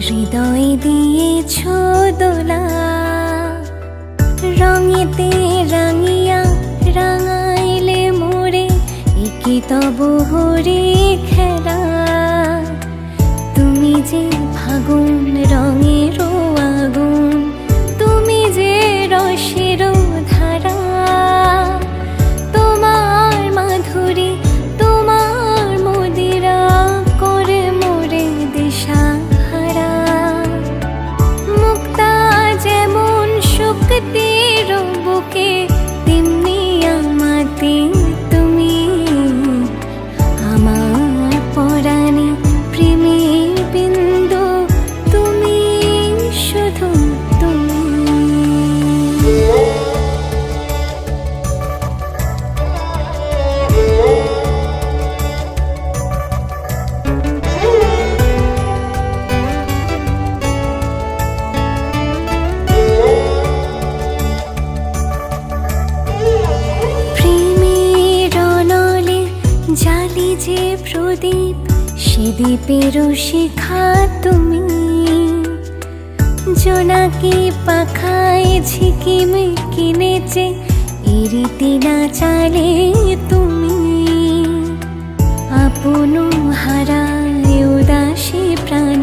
হৃদয় দিয়েছ দোলা, রঙেতে রাঙিয়া রাঙাইলে মোরে, একি তব হরে খেলা। তুমি যে ফাগুন রঙের আগুন, তুমি যে রসের ধারা, তোমার মাধুরী তোমার মদিরা করে মোরে দিশাহারা। মুক্তা যেমন শক্তির বুকে, তেমনি আমাতে তুমি, আমার পরাণে প্রেমের বিন্দু, তুমি শুধু তুমি। জালি যে প্রদীপ, সে দ্বীপের শিখা তুমি, জোনাকি পাখায় ঝিকিমি কিনেছে, এরিতি না চালে তুমি। আপন হারায় উদাসী প্রাণ